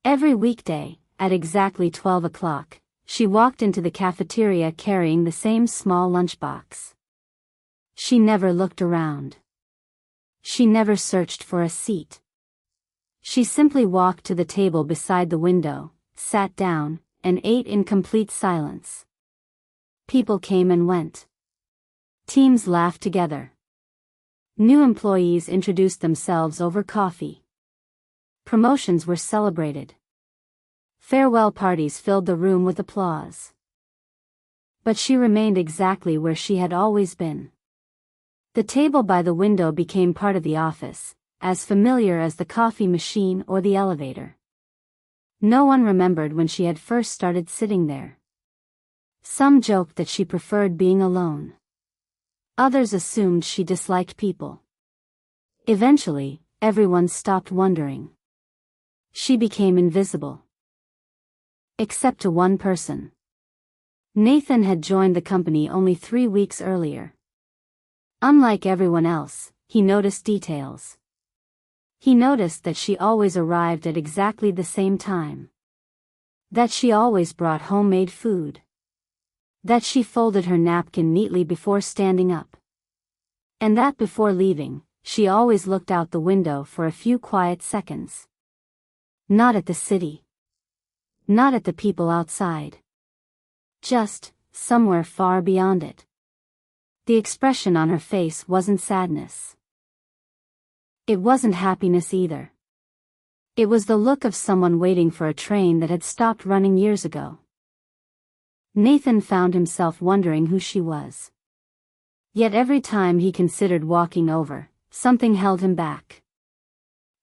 Every weekday, at exactly 12 o'clock, she walked into the cafeteria carrying the same small lunchbox. She never looked around. She never searched for a seat. She simply walked to the table beside the window, sat down, and ate in complete silence. People came and went. Teams laughed together. New employees introduced themselves over coffee. Promotions were celebrated. Farewell parties filled the room with applause. But she remained exactly where she had always been. The table by the window became part of the office, as familiar as the coffee machine or the elevator. No one remembered when she had first started sitting there. Some joked that she preferred being alone. Others assumed she disliked people. Eventually, everyone stopped wondering. She became invisible. Except to one person. Nathan had joined the company only 3 weeks earlier. Unlike everyone else, he noticed details. He noticed that she always arrived at exactly the same time. That she always brought homemade food. That she folded her napkin neatly before standing up. And that before leaving, she always looked out the window for a few quiet seconds. Not at the city. Not at the people outside. Just, somewhere far beyond it. The expression on her face wasn't sadness. It wasn't happiness either. It was the look of someone waiting for a train that had stopped running years ago. Nathan found himself wondering who she was. Yet every time he considered walking over, something held him back.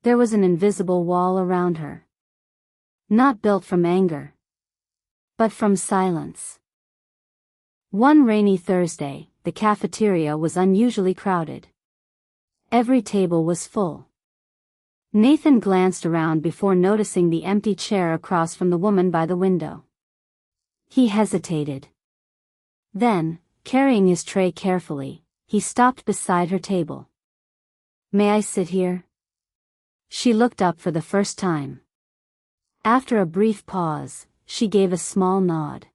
There was an invisible wall around her. Not built from anger, but from silence. One rainy Thursday, the cafeteria was unusually crowded. Every table was full. Nathan glanced around before noticing the empty chair across from the woman by the window. He hesitated. Then, carrying his tray carefully, he stopped beside her table. "May I sit here?" She looked up for the first time. After a brief pause, she gave a small nod.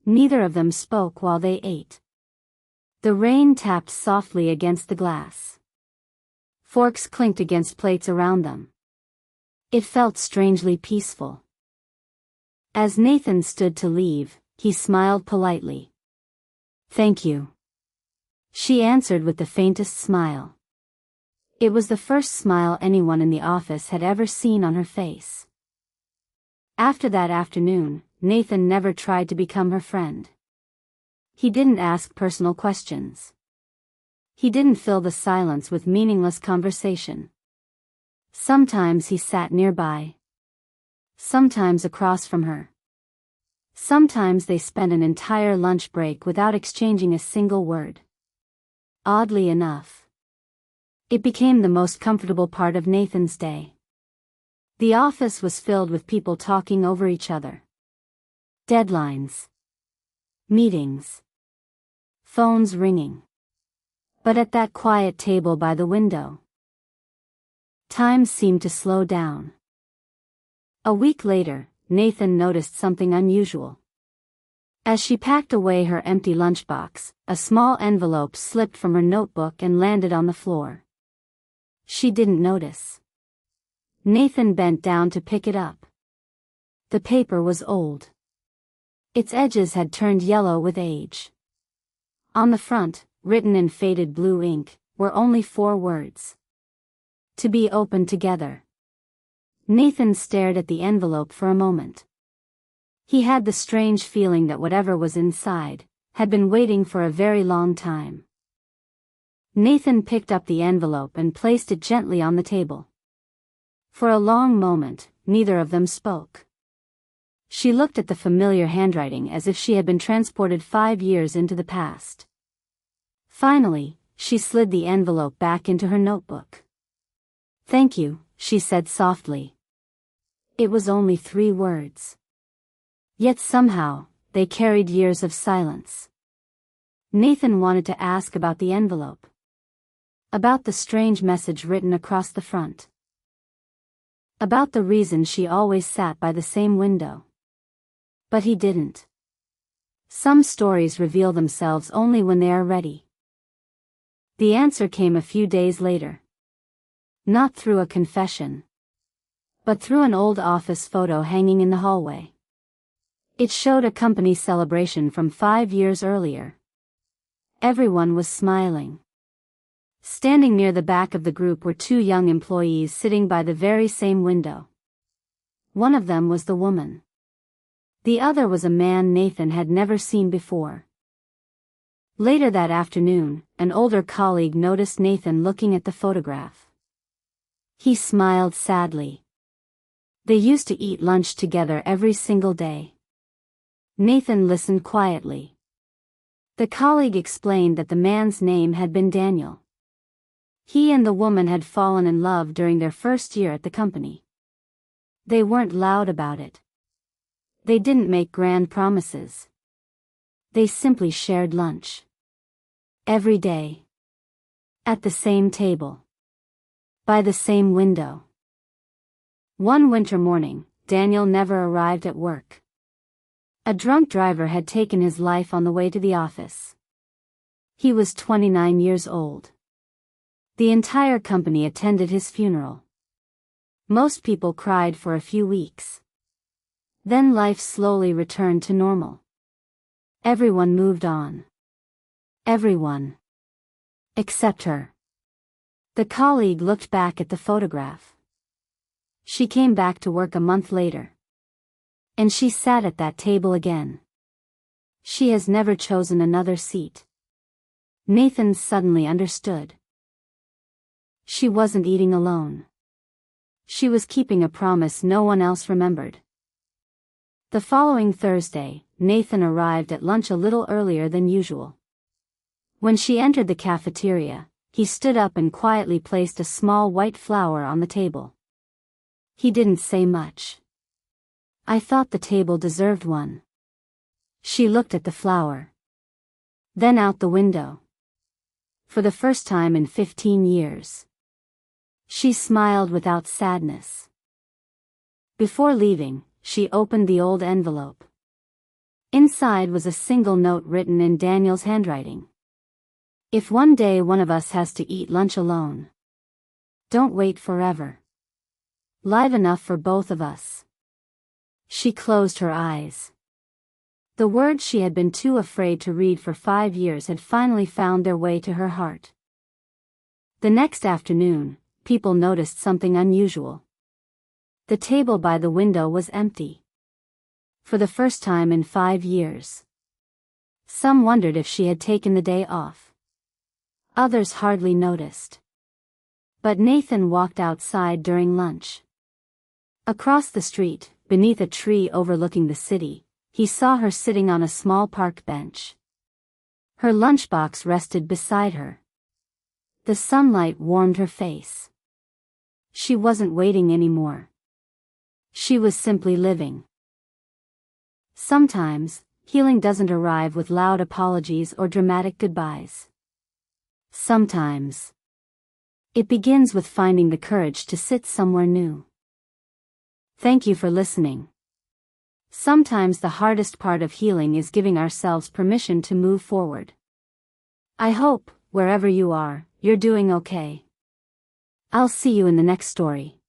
Neither of them spoke while they ate. The rain tapped softly against the glass. Forks clinked against plates around them. It felt strangely peaceful. As Nathan stood to leave, he smiled politely. "Thank you." She answered with the faintest smile. It was the first smile anyone in the office had ever seen on her face. After that afternoon, Nathan never tried to become her friend. He didn't ask personal questions. He didn't fill the silence with meaningless conversation. Sometimes he sat nearby. Sometimes across from her. Sometimes they spent an entire lunch break without exchanging a single word. Oddly enough, it became the most comfortable part of Nathan's day. The office was filled with people talking over each other. Deadlines. Meetings. Phones ringing. But at that quiet table by the window, time seemed to slow down. A week later, Nathan noticed something unusual. As she packed away her empty lunchbox, a small envelope slipped from her notebook and landed on the floor. She didn't notice. Nathan bent down to pick it up. The paper was old. Its edges had turned yellow with age. On the front, written in faded blue ink, were only 4 words. To be opened together. Nathan stared at the envelope for a moment. He had the strange feeling that whatever was inside had been waiting for a very long time. Nathan picked up the envelope and placed it gently on the table. For a long moment, neither of them spoke. She looked at the familiar handwriting as if she had been transported 5 years into the past. Finally, she slid the envelope back into her notebook. "Thank you," she said softly. It was only 3 words. Yet somehow, they carried years of silence. Nathan wanted to ask about the envelope. About the strange message written across the front. About the reason she always sat by the same window. But he didn't. Some stories reveal themselves only when they are ready. The answer came a few days later. Not through a confession, but through an old office photo hanging in the hallway. It showed a company celebration from 5 years earlier. Everyone was smiling. Standing near the back of the group were 2 young employees sitting by the very same window. One of them was the woman. The other was a man Nathan had never seen before. Later that afternoon, an older colleague noticed Nathan looking at the photograph. He smiled sadly. They used to eat lunch together every single day. Nathan listened quietly. The colleague explained that the man's name had been Daniel. He and the woman had fallen in love during their first year at the company. They weren't loud about it. They didn't make grand promises. They simply shared lunch. Every day. At the same table. By the same window. One winter morning, Daniel never arrived at work. A drunk driver had taken his life on the way to the office. He was 29 years old. The entire company attended his funeral. Most people cried for a few weeks. Then life slowly returned to normal. Everyone moved on. Everyone. Except her. The colleague looked back at the photograph. She came back to work a month later. And she sat at that table again. She has never chosen another seat. Nathan suddenly understood. She wasn't eating alone. She was keeping a promise no one else remembered. The following Thursday, Nathan arrived at lunch a little earlier than usual. When she entered the cafeteria, he stood up and quietly placed a small white flower on the table. He didn't say much. I thought the table deserved one. She looked at the flower. Then out the window. For the first time in 15 years. She smiled without sadness. Before leaving, she opened the old envelope. Inside was a single note written in Daniel's handwriting. If one day one of us has to eat lunch alone, don't wait forever. Live enough for both of us. She closed her eyes. The words she had been too afraid to read for 5 years had finally found their way to her heart. The next afternoon, people noticed something unusual. The table by the window was empty. For the first time in 5 years. Some wondered if she had taken the day off. Others hardly noticed. But Nathan walked outside during lunch. Across the street, beneath a tree overlooking the city, he saw her sitting on a small park bench. Her lunchbox rested beside her. The sunlight warmed her face. She wasn't waiting anymore. She was simply living. Sometimes, healing doesn't arrive with loud apologies or dramatic goodbyes. Sometimes, it begins with finding the courage to sit somewhere new. Thank you for listening. Sometimes the hardest part of healing is giving ourselves permission to move forward. I hope, wherever you are, you're doing okay. I'll see you in the next story.